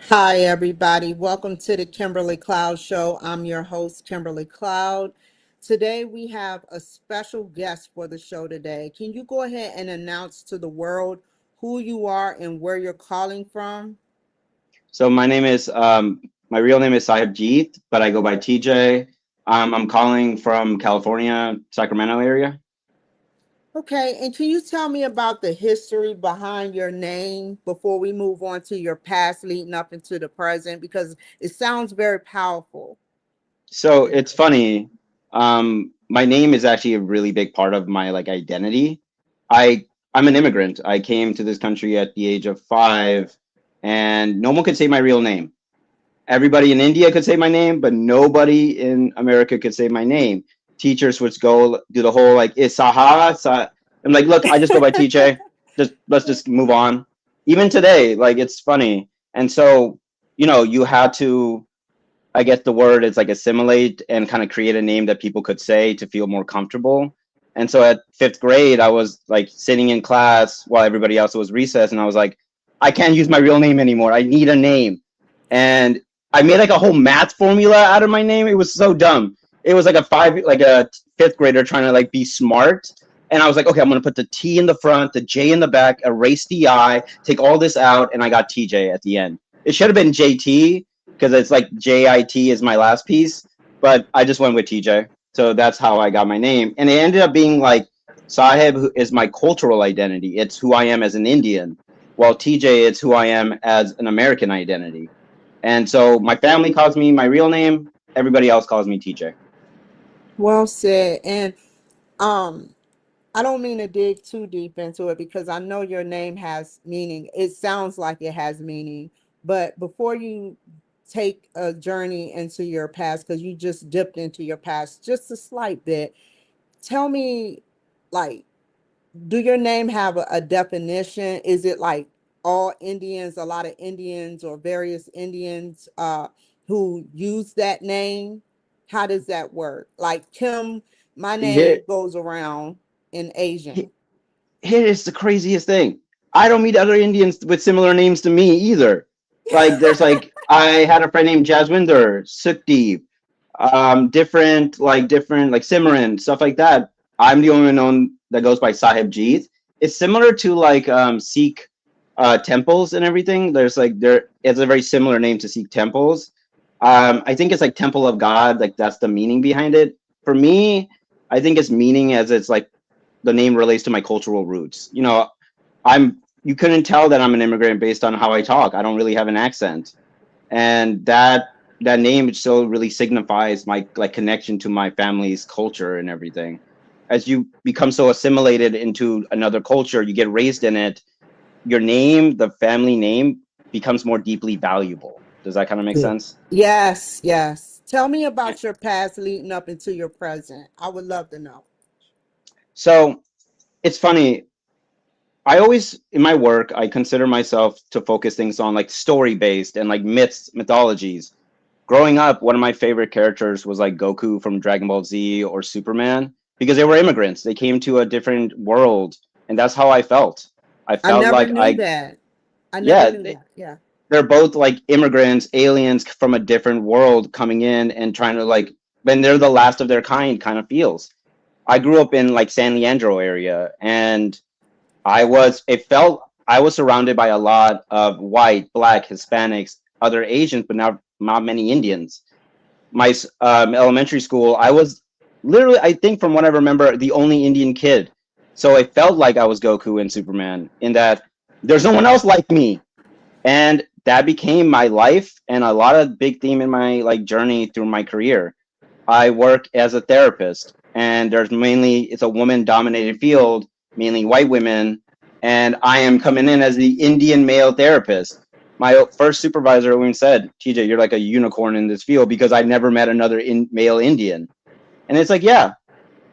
Hi, everybody. Welcome to the Kimberly Cloud Show. I'm your host, Kimberly Cloud. Today, we have a special guest for the show today. Can you go ahead and announce to the world who you are and where you're calling from? So my real name is Sahebjit, but I go by TJ. I'm calling from California, Sacramento area. Okay, and can you tell me about the history behind your name before we move on to your past leading up into the present? Because it sounds very powerful. So it's funny. My name is actually a really big part of my like identity. I'm an immigrant. I came to this country at the age of 5, and no one could say my real name. Everybody in India could say my name, but nobody in America could say my name. Teachers would go do the whole like Isaha. I'm like, look, I just go by TJ. Just let's just move on. Even today, like it's funny. And so, you had to, I guess the word is like assimilate and kind of create a name that people could say to feel more comfortable. And so at 5th grade, I was like sitting in class while everybody else was recess, and I was like, I can't use my real name anymore. I need a name. And I made like a whole math formula out of my name. It was so dumb. It was like a 5th grader trying to like be smart. And I was like, okay, I'm gonna put the T in the front, the J in the back, erase the I, take all this out, and I got TJ at the end. It should have been JT because it's like JIT is my last piece, but I just went with TJ. So that's how I got my name. And it ended up being like Saheb is my cultural identity. It's who I am as an Indian, while TJ is who I am as an American identity. And so my family calls me my real name. Everybody else calls me TJ. Well said. And um, I don't mean to dig too deep into it because I know your name has meaning. It sounds like it has meaning. But before you take a journey into your past, because you just dipped into your past just a slight bit, tell me, like, do your name have a definition? Is it like all Indians, a lot of Indians or various Indians who use that name? How does that work? Like Kim, my name Here, goes around in Asian. here is the craziest thing. I don't meet other Indians with similar names to me either. Like, there's like, I had a friend named Jaswinder, Sukhdeep, different, like Simran, stuff like that. I'm the only one known that goes by Sahebjit. It's similar to like Sikh temples and everything. It's a very similar name to Sikh temples. I think it's like Temple of God, like that's the meaning behind it. For me, I think it's meaning as it's like the name relates to my cultural roots. You couldn't tell that I'm an immigrant based on how I talk. I don't really have an accent. And that name still really signifies my like connection to my family's culture and everything. As you become so assimilated into another culture, you get raised in it, your name, the family name, becomes more deeply valuable. Does that kind of make sense? Yes, yes. Tell me about your past leading up into your present. I would love to know. So it's funny. I always, in my work, I consider myself to focus things on like story based and like myths, mythologies. Growing up, one of my favorite characters was like Goku from Dragon Ball Z or Superman because they were immigrants. They came to a different world, and that's how I felt. I I felt never like knew that. I never yeah, knew that. Yeah. they're both like immigrants, aliens from a different world coming in and trying to like when they're the last of their kind of feels. I grew up in like San Leandro area, and I was surrounded by a lot of white, black, Hispanics, other Asians, but not many Indians. My elementary school, I was literally, I think from what I remember, the only Indian kid. So I felt like I was Goku and Superman in that there's no one else like me. And that became my life and a lot of big theme in my like journey through my career. I work as a therapist, and it's a woman dominated field, mainly white women, and I am coming in as the Indian male therapist. My first supervisor even said, TJ, you're like a unicorn in this field because I never met another male Indian. And it's like, yeah,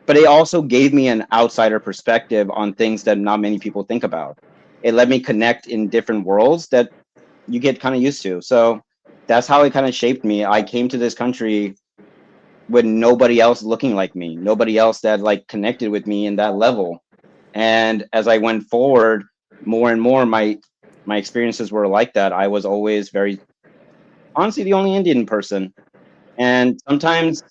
but it also gave me an outsider perspective on things that not many people think about. It let me connect in different worlds that you get kind of used to. So that's how it kind of shaped me. I came to this country with nobody else looking like me, nobody else that like connected with me in that level. And as I went forward, more and more, my experiences were like that. I was always very honestly the only Indian person. And sometimes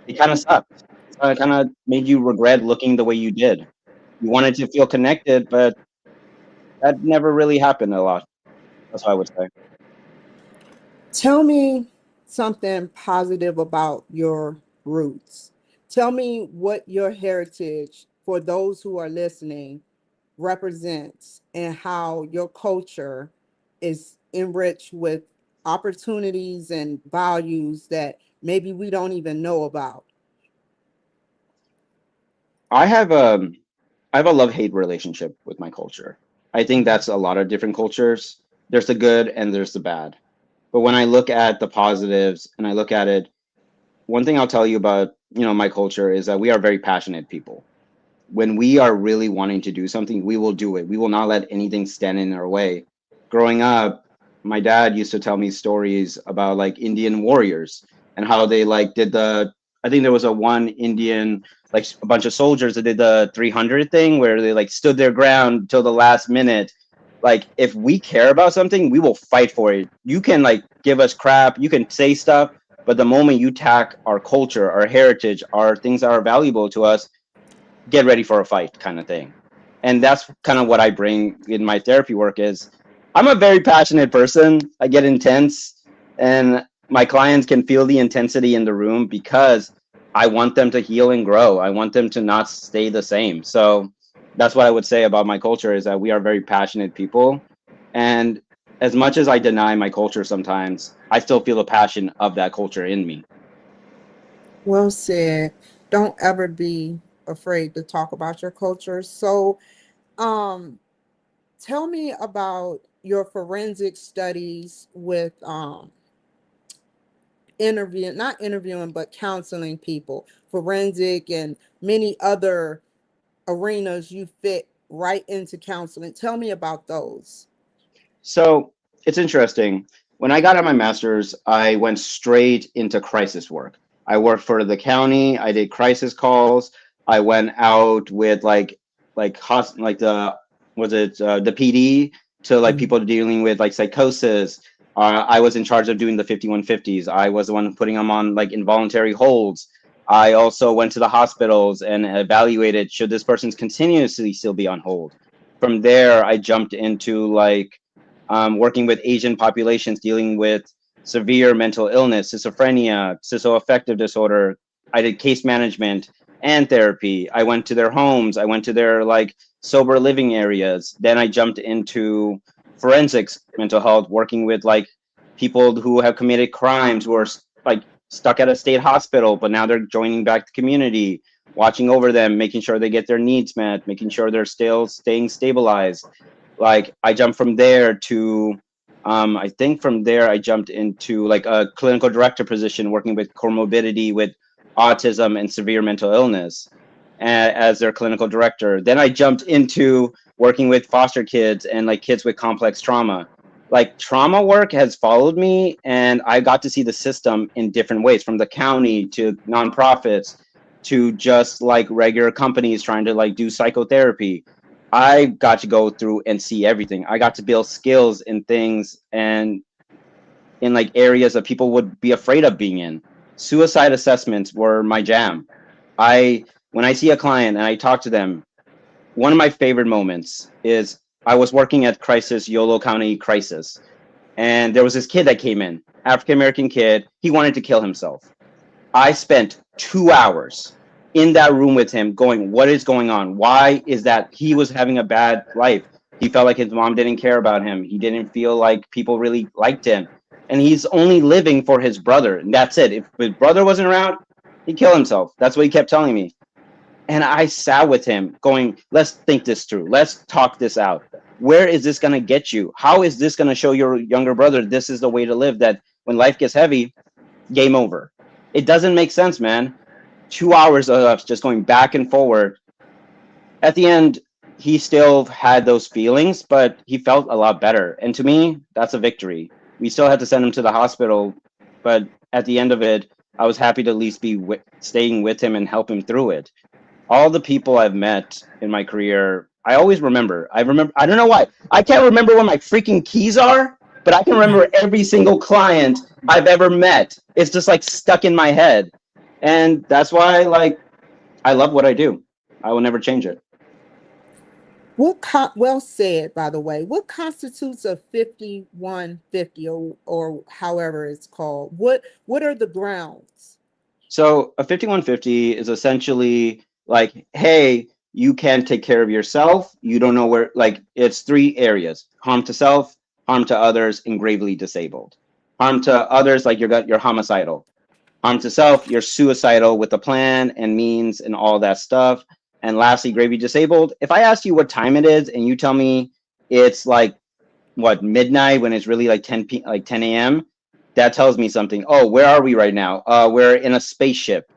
it kind of sucked. It kind of made you regret looking the way you did. You wanted to feel connected, but that never really happened a lot. That's what I would say. Tell me something positive about your roots. Tell me what your heritage, for those who are listening, represents and how your culture is enriched with opportunities and values that maybe we don't even know about. I have a I have a love-hate relationship with my culture. I think that's a lot of different cultures. There's the good and there's the bad. But when I look at the positives and I look at it, one thing I'll tell you about, my culture is that we are very passionate people. When we are really wanting to do something, we will do it. We will not let anything stand in our way. Growing up, my dad used to tell me stories about like Indian warriors and how they like did I think there was a one Indian, like a bunch of soldiers that did the 300 thing where they like stood their ground till the last minute. Like if we care about something, we will fight for it. You can like give us crap, you can say stuff, but the moment you attack our culture, our heritage, our things that are valuable to us, get ready for a fight kind of thing. And that's kind of what I bring in my therapy work is I'm a very passionate person. I get intense and my clients can feel the intensity in the room because I want them to heal and grow. I want them to not stay the same. So that's what I would say about my culture is that we are very passionate people. And as much as I deny my culture sometimes, I still feel the passion of that culture in me. Well said. Don't ever be afraid to talk about your culture. So, um, tell me about your forensic studies with interviewing, not interviewing, but counseling people, forensic and many other arenas you fit right into counseling. Tell me about those. So it's interesting. When I got out my master's, I went straight into crisis work. I worked for the county. I did crisis calls. I went out with like the was it the PD to like people dealing with like psychosis. I was in charge of doing the 5150s. I was the one putting them on like involuntary holds. I also went to the hospitals and evaluated should this person's continuously still be on hold. From there, I jumped into like working with Asian populations dealing with severe mental illness, schizophrenia, schizoaffective disorder. I did case management and therapy. I went to their homes. I went to their like sober living areas. Then I jumped into forensics mental health, working with like people who have committed crimes who are like stuck at a state hospital, but now they're joining back the community, watching over them, making sure they get their needs met, making sure they're still staying stabilized. Like I jumped from there to I think from there I jumped into like a clinical director position working with comorbidity with autism and severe mental illness as their clinical director. Then I jumped into working with foster kids and like kids with complex trauma. Like trauma work has followed me and I got to see the system in different ways, from the county to nonprofits to just like regular companies trying to like do psychotherapy. I got to go through and see everything. I got to build skills in things and in like areas that people would be afraid of being in. Suicide assessments were my jam. I when I see a client and I talk to them, one of my favorite moments is I was working at Crisis, Yolo County Crisis, and there was this kid that came in, African American kid. He wanted to kill himself. I spent 2 hours in that room with him going, what is going on? Why is that he was having a bad life? He felt like his mom didn't care about him. He didn't feel like people really liked him. And he's only living for his brother. And that's it. If his brother wasn't around, he'd kill himself. That's what he kept telling me. And I sat with him going, let's think this through. Let's talk this out. Where is this going to get you? How is this going to show your younger brother this is the way to live, that when life gets heavy, game over? It doesn't make sense, man. 2 hours of us just going back and forward. At the end, he still had those feelings, but he felt a lot better. And to me, that's a victory. We still had to send him to the hospital, but at the end of it, I was happy to at least be staying with him and help him through it. All the people I've met in my career, I always remember. I remember. I don't know why. I can't remember where my freaking keys are, but I can remember every single client I've ever met. It's just like stuck in my head. And that's why like I love what I do. I will never change it. Well said, by the way. What constitutes a 5150, or however it's called? What are the grounds? So a 5150 is essentially like, hey, you can't take care of yourself. You don't know where, like, it's three areas: harm to self, harm to others, and gravely disabled. Harm to others, like you're homicidal. Harm to self, you're suicidal with a plan and means and all that stuff. And lastly, gravely disabled. If I ask you what time it is and you tell me it's like what, midnight, when it's really like 10 a.m., that tells me something. Oh, where are we right now? We're in a spaceship.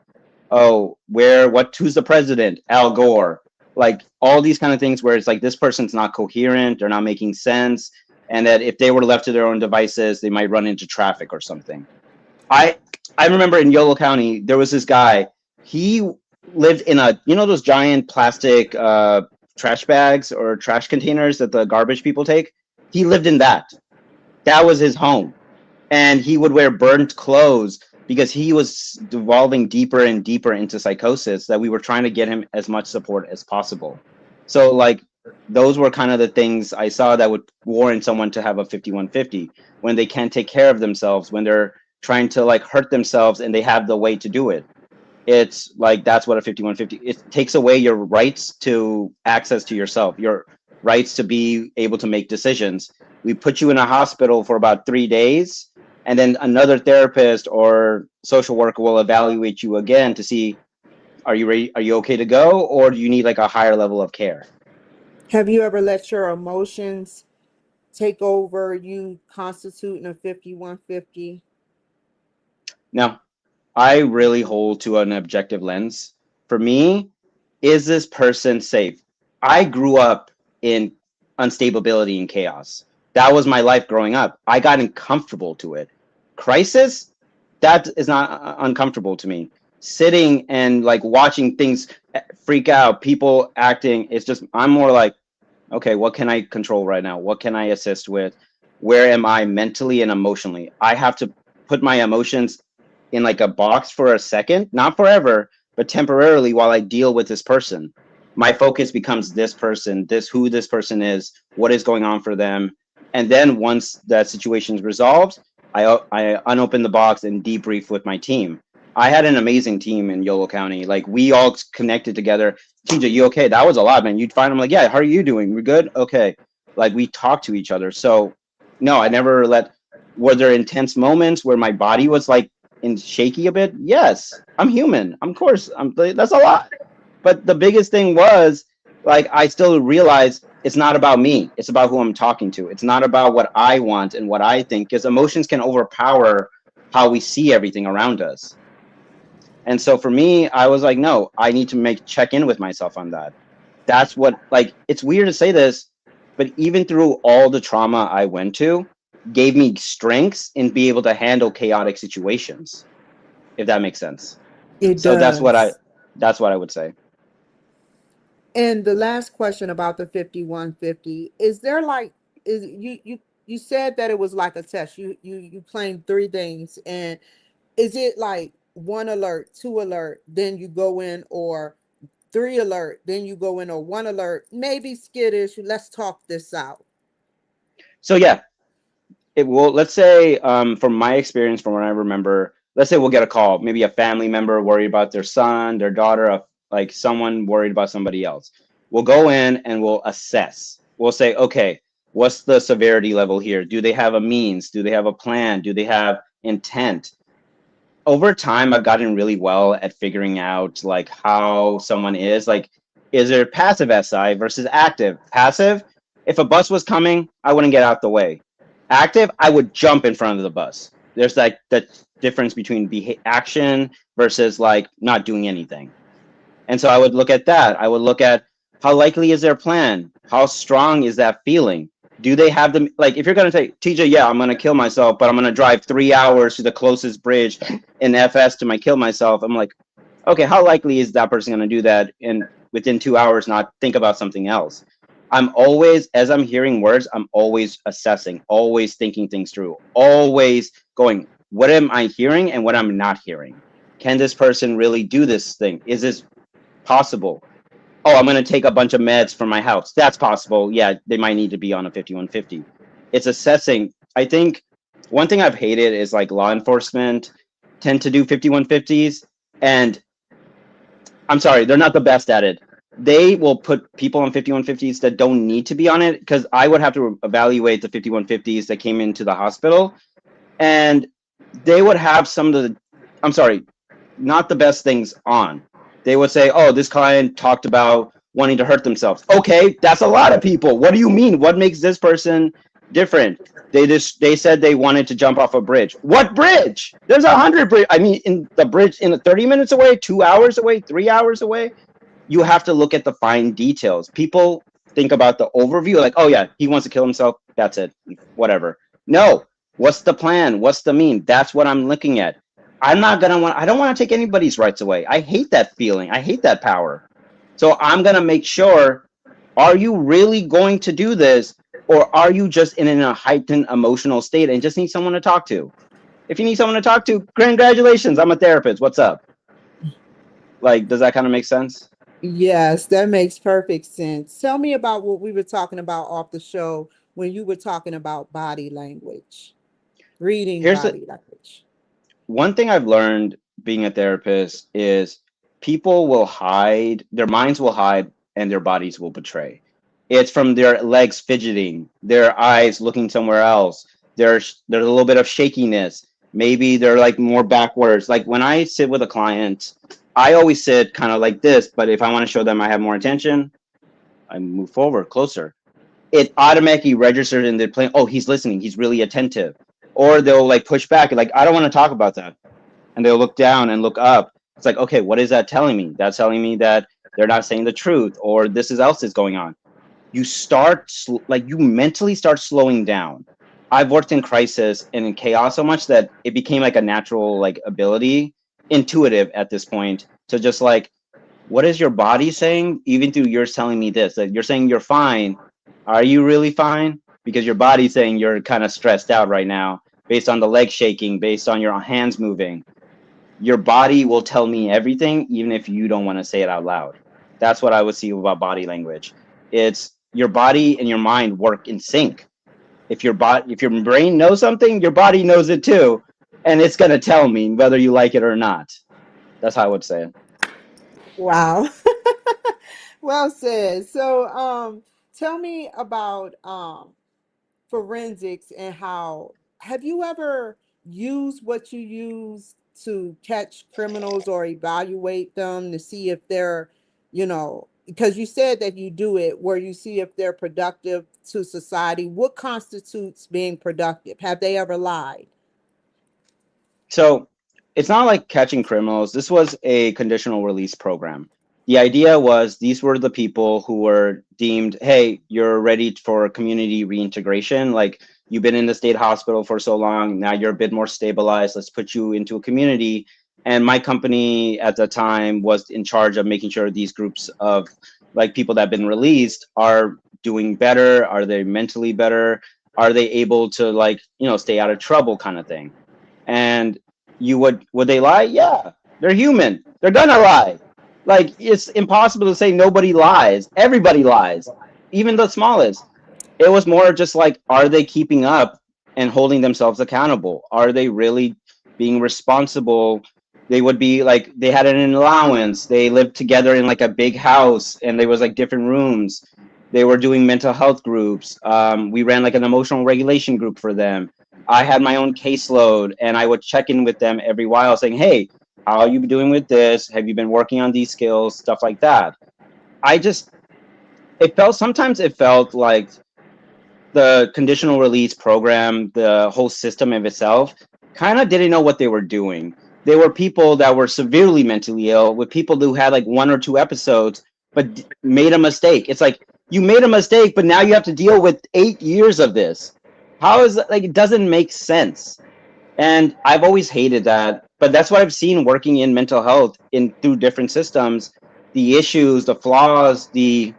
Oh, who's the president? Al Gore. Like all these kind of things where it's like this person's not coherent, they're not making sense, and that if they were left to their own devices, they might run into traffic or something. I I remember in Yolo County there was this guy. He lived in a, you know, those giant plastic trash bags or trash containers that the garbage people take. He lived in that. That was his home, and he would wear burnt clothes because he was devolving deeper and deeper into psychosis, that we were trying to get him as much support as possible. So like those were kind of the things I saw that would warrant someone to have a 5150, when they can't take care of themselves, when they're trying to like hurt themselves and they have the way to do it. It's like that's what a 5150, it takes away your rights to access to yourself, your rights to be able to make decisions. We put you in a hospital for about 3 days, and then another therapist or social worker will evaluate you again to see, are you ready, are you okay to go, or do you need like a higher level of care. Have you ever let your emotions take over you constituting a 5150? Now, I really hold to an objective lens. For me, is this person safe? I grew up in unstability and chaos. That was my life growing up. I got uncomfortable to it. Crisis, that is not uncomfortable to me. Sitting and like watching things freak out, people acting, it's just, I'm more like, okay, what can I control right now? What can I assist with? Where am I mentally and emotionally? I have to put my emotions in like a box for a second, not forever, but temporarily, while I deal with this person. My focus becomes this person, who this person is, what is going on for them. And then once that situation is resolved, I unopen the box and debrief with my team. I had an amazing team in Yolo County. Like we all connected together. TJ, you okay? That was a lot, man. You'd find them like, yeah, how are you doing? We're good? Okay. Like we talked to each other. So no, I never let, were there intense moments where my body was like in shaky a bit? Yes, I'm human. Of course, that's a lot. But the biggest thing was like I still realized it's not about me. It's about who I'm talking to. It's not about what I want and what I think, because emotions can overpower how we see everything around us. And so for me, I was like, no, I need to check in with myself on that. That's what, like, it's weird to say this, but even through all the trauma I went to, gave me strengths in be able to handle chaotic situations, if that makes sense. It So does. that's what I would say. And the last question about the 5150, is there like, is you said that it was like a test. You claimed three things, and is it like one alert, two alert, then you go in, or three alert, then you go in, or one alert, maybe skittish, let's talk this out? So yeah, it will, let's say, from my experience, from what I remember, let's say we'll get a call, maybe a family member worried about their son, their daughter, like someone worried about somebody else. We'll go in and we'll assess. We'll say, okay, what's the severity level here? Do they have a means? Do they have a plan? Do they have intent? Over time, I've gotten really well at figuring out like how someone is. Like, is there passive SI versus active? Passive, if a bus was coming, I wouldn't get out the way. Active, I would jump in front of the bus. There's like the difference between action versus like not doing anything. And so I would look at that. I would look at how likely is their plan? How strong is that feeling? Do they have them? Like, if you're going to say, TJ, yeah, I'm going to kill myself, but I'm going to drive 3 hours to the closest bridge in FS to my kill myself. I'm like, okay, how likely is that person going to do that and within 2 hours not think about something else? I'm always, as I'm hearing words, I'm always assessing, always thinking things through, always going, what am I hearing and what I'm not hearing? Can this person really do this thing? Is this possible? Oh, I'm going to take a bunch of meds for my house. That's possible. Yeah, they might need to be on a 5150. It's assessing. I think one thing I've hated is like law enforcement tend to do 5150s, and I'm sorry, they're not the best at it. They will put people on 5150s that don't need to be on it, because I would have to evaluate the 5150s that came into the hospital, and they would have some of the, I'm sorry, not the best things on. They would say, oh, this client talked about wanting to hurt themselves. Okay, that's a lot of people. What do you mean? What makes this person different? They said they wanted to jump off a bridge. What bridge? There's 100 bridge. I mean, in the bridge in the 30 minutes away, 2 hours away, 3 hours away. You have to look at the fine details. People think about the overview, like, oh yeah, he wants to kill himself. That's it. Whatever. No. What's the plan? What's the mean? That's what I'm looking at. I don't want to take anybody's rights away. I hate that feeling. I hate that power. So I'm going to make sure, are you really going to do this? Or are you just in a heightened emotional state and just need someone to talk to? If you need someone to talk to, congratulations, I'm a therapist. What's up? Like, does that kind of make sense? Yes, that makes perfect sense. Tell me about what we were talking about off the show when you were talking about body language, reading Here's the body language. one thing I've learned being a therapist is people will hide, their minds will hide, and their bodies will betray. It's from their legs fidgeting, their eyes looking somewhere else. There's a little bit of shakiness. Maybe they're like more backwards. Like when I sit with a client, I always sit kind of like this, but if I want to show them I have more attention, I move forward closer. It automatically registers in the plane. Oh, he's listening. He's really attentive. Or they'll like push back, like, I don't want to talk about that, and they'll look down and look up. It's like, okay, what is that telling me? That's telling me that they're not saying the truth, or this is else is going on. You start like you mentally start slowing down. I've worked in crisis and in chaos so much that it became like a natural like ability, intuitive at this point, to just like, what is your body saying? Even through yours telling me this, that you're saying you're fine. Are you really fine? Because your body's saying you're kind of stressed out right now, based on the leg shaking, based on your hands moving. Your body will tell me everything, even if you don't want to say it out loud. That's what I would see about body language. It's your body and your mind work in sync. If your brain knows something, your body knows it too, and it's gonna tell me whether you like it or not. That's how I would say it. Wow. Well said. So, tell me about forensics and how have you ever used what you use to catch criminals or evaluate them to see if they're, because you said that you do it where you see if they're productive to society. What constitutes being productive? Have they ever lied? So it's not like catching criminals. This was a conditional release program. The idea was these were the people who were deemed, hey, you're ready for community reintegration. Like you've been in the state hospital for so long, now you're a bit more stabilized. Let's put you into a community. And my company at the time was in charge of making sure these groups of like people that have been released are doing better. Are they mentally better? Are they able to like, stay out of trouble kind of thing? And would they lie? Yeah, they're human. They're gonna lie. Like it's impossible to say nobody lies. Everybody lies, even the smallest. It was more just like, are they keeping up and holding themselves accountable? Are they really being responsible? They would be like, they had an allowance. They lived together in like a big house, and there was like different rooms. They were doing mental health groups. We ran like an emotional regulation group for them. I had my own caseload, and I would check in with them every while saying, hey, how are you doing with this? Have you been working on these skills? Stuff like that. I just, sometimes it felt like the conditional release program, the whole system of itself, kind of didn't know what they were doing. There were people that were severely mentally ill, with people who had like 1 or 2 episodes, but made a mistake. It's like, you made a mistake, but now you have to deal with 8 years of this. How is that? Like, it doesn't make sense. And I've always hated that. But that's what I've seen working in mental health through different systems, the issues, the flaws, the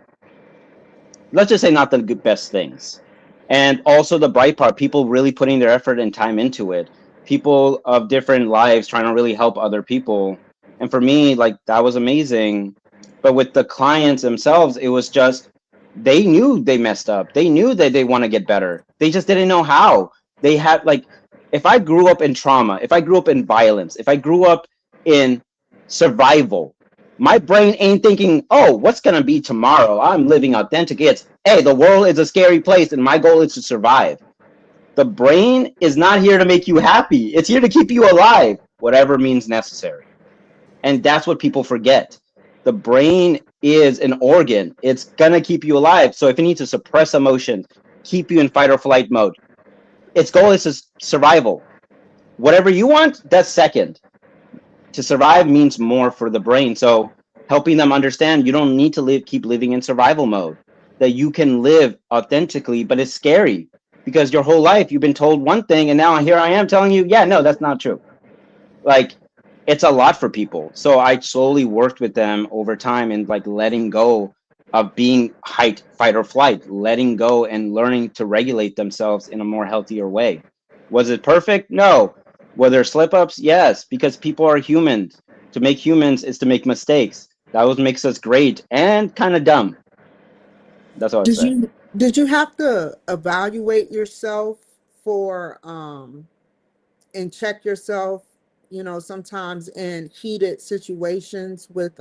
let's just say not the best things. And also the bright part, people really putting their effort and time into it. People of different lives trying to really help other people. And for me, like that was amazing. But with the clients themselves, it was just they knew they messed up. They knew that they want to get better. They just didn't know how. They had like if I grew up in trauma, if I grew up in violence, if I grew up in survival, my brain ain't thinking, oh, what's going to be tomorrow? I'm living authentic. It's, hey, the world is a scary place and my goal is to survive. The brain is not here to make you happy. It's here to keep you alive, whatever means necessary. And that's what people forget. The brain is an organ. It's going to keep you alive. So if it needs to suppress emotions, keep you in fight or flight mode, its goal is survival. Whatever you want, that's second. To survive means more for the brain. So helping them understand you don't need to keep living in survival mode, that you can live authentically, but it's scary because your whole life you've been told one thing and now here I am telling you, yeah, no, that's not true. Like it's a lot for people. So I slowly worked with them over time and like letting go of being fight or flight, letting go and learning to regulate themselves in a more healthier way. Was it perfect? No. Were there slip ups? Yes, because people are humans. To make humans is to make mistakes. That what makes us great and kind of dumb. That's all I'd Did say. you have to evaluate yourself for and check yourself, sometimes in heated situations with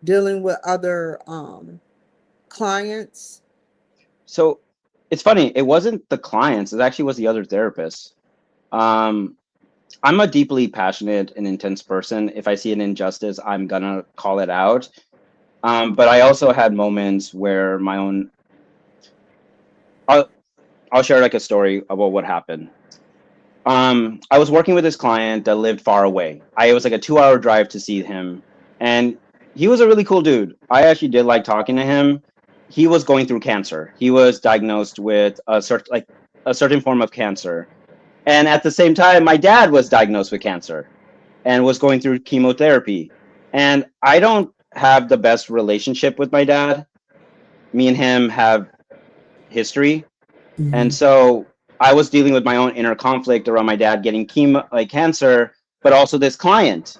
dealing with other clients? So it's funny. It wasn't the clients. It actually was the other therapists. Um, I'm a deeply passionate and intense person. If I see an injustice, I'm gonna call it out. But I also had moments where my own. I'll, I'll share like a story about what happened. I was working with this client that lived far away. It was like a 2 hour drive to see him, and he was a really cool dude. I actually did like talking to him. He was going through cancer. He was diagnosed with a certain form of cancer, and at the same time, my dad was diagnosed with cancer and was going through chemotherapy. And I don't have the best relationship with my dad. Me and him have history. And Mhm. so I was dealing with my own inner conflict around my dad getting cancer, but also this client.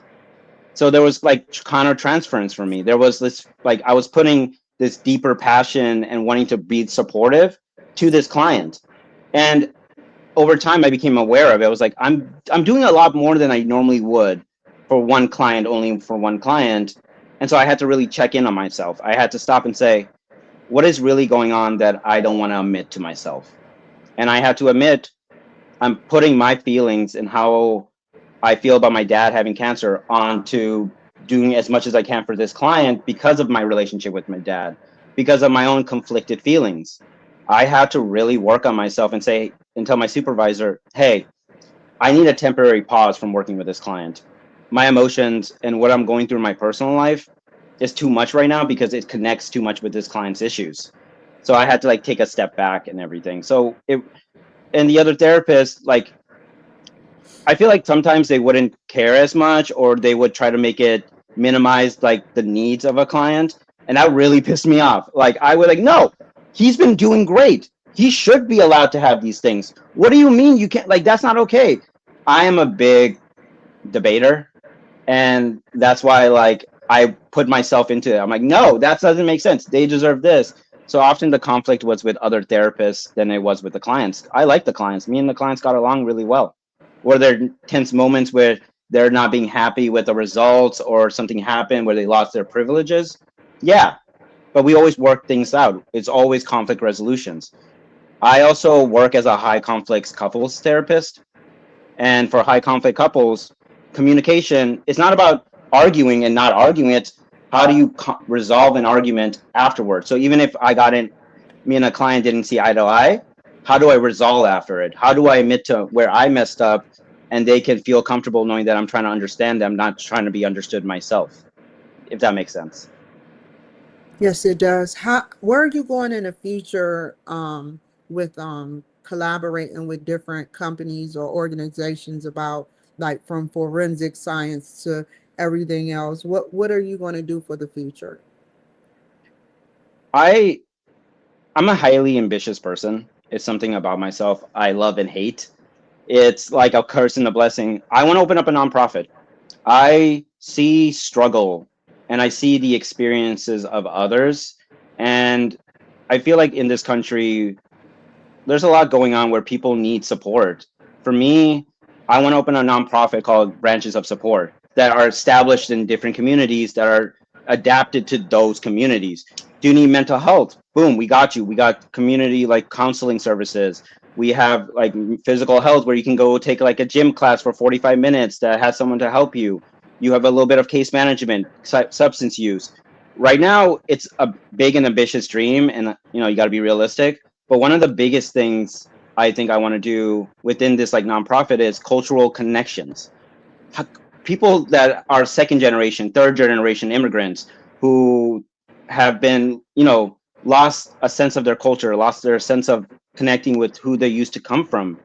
So there was like counter transference for me. There was this, like, I was putting this deeper passion and wanting to be supportive to this client. And over time I became aware of it. I was like, I'm doing a lot more than I normally would for one client, only for one client. And so I had to really check in on myself. I had to stop and say, what is really going on that I don't want to admit to myself? And I had to admit I'm putting my feelings and how I feel about my dad having cancer onto doing as much as I can for this client because of my relationship with my dad, because of my own conflicted feelings. I had to really work on myself and say and tell my supervisor, hey, I need a temporary pause from working with this client. My emotions and what I'm going through in my personal life is too much right now because it connects too much with this client's issues. So I had to like take a step back and everything. So it and the other therapist, like I feel like sometimes they wouldn't care as much or they would try to make it minimize like the needs of a client. And that really pissed me off. Like I would like, no, he's been doing great. He should be allowed to have these things. What do you mean you can't? Like, that's not okay. I am a big debater. And that's why like I put myself into it. I'm like, no, that doesn't make sense. They deserve this. So often the conflict was with other therapists than it was with the clients. I like the clients. Me and the clients got along really well. Were there tense moments where they're not being happy with the results or something happened where they lost their privileges? Yeah, but we always work things out. It's always conflict resolutions. I also work as a high conflicts couples therapist. And for high conflict couples, communication is not about arguing and not arguing. It's how do you resolve an argument afterwards. So even if me and a client didn't see eye to eye, how do I resolve after it? How do I admit to where I messed up and they can feel comfortable knowing that I'm trying to understand them, not trying to be understood myself, if that makes sense. Yes, it does. Where are you going in the future with collaborating with different companies or organizations about, like, from forensic science to everything else? What are you going to do for the future? I I'm a highly ambitious person. It's something about myself I love and hate. It's like a curse and a blessing. I want to open up a nonprofit. I see struggle and I see the experiences of others. And I feel like in this country, there's a lot going on where people need support. For me, I want to open a nonprofit called Branches of Support that are established in different communities that are adapted to those communities. Do you need mental health? Boom, we got you. We got community like counseling services. We have like physical health where you can go take like a gym class for 45 minutes that has someone to help you. You have a little bit of case management, substance use. Right now, it's a big and ambitious dream, and you got to be realistic, but one of the biggest things I think I want to do within this like nonprofit is cultural connections. People that are second generation, third generation immigrants who have been, lost a sense of their culture, lost their sense of connecting with who they used to come from.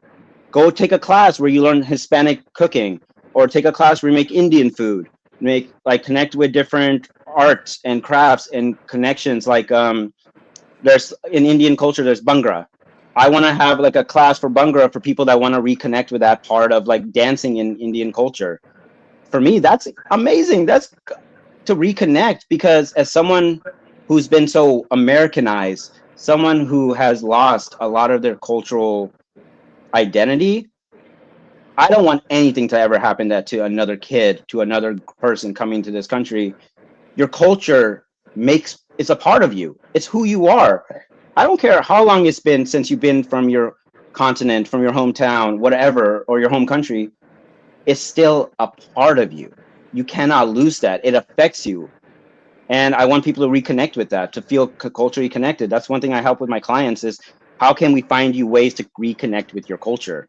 Go take a class where you learn Hispanic cooking, or take a class where you make Indian food, connect with different arts and crafts and connections. There's in Indian culture, there's Bhangra. I want to have like a class for Bhangra for people that want to reconnect with that part of like dancing in Indian culture. For me, that's amazing. That's to reconnect, because as someone who's been so Americanized, someone who has lost a lot of their cultural identity, I don't want anything to ever happen that to another kid, to another person coming to this country. Your culture makes it's a part of you. It's who you are. I don't care how long it's been since you've been from your continent, from your hometown, whatever, or your home country. It's still a part of you. You cannot lose that. It affects you. And I want people to reconnect with that, to feel culturally connected. That's one thing I help with my clients is how can we find you ways to reconnect with your culture?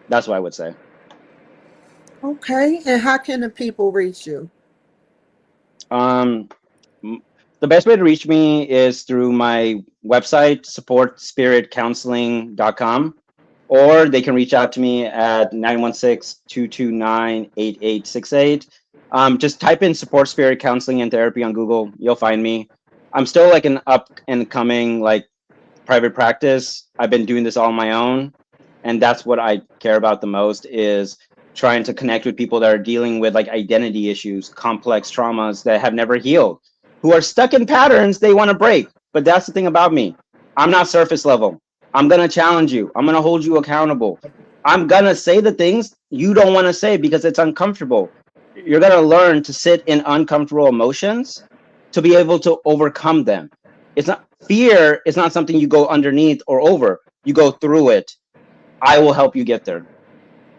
That's what I would say. Okay. And how can the people reach you? Um, the best way to reach me is through my website, supportspiritcounseling.com, or they can reach out to me at 916-229-8868. Just type in support spirit counseling and therapy on Google. You'll find me. I'm still like an up and coming like private practice. I've been doing this all on my own, and that's what I care about the most is trying to connect with people that are dealing with like identity issues, complex traumas that have never healed, who are stuck in patterns they want to break. But that's the thing about me. I'm not surface level. I'm going to challenge you. I'm going to hold you accountable. I'm going to say the things you don't want to say because it's uncomfortable. You're going to learn to sit in uncomfortable emotions to be able to overcome them. It's not fear is not something you go underneath or over. You go through it. I will help you get there.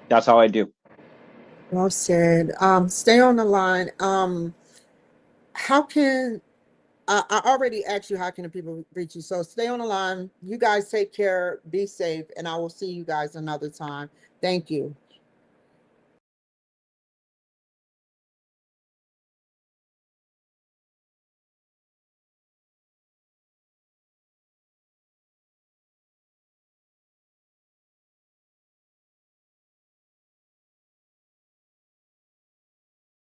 That's how I do. Well said. Stay on the line. How can I already asked you how can the people reach you? So stay on the line. You guys take care, be safe, and I will see you guys another time. Thank you.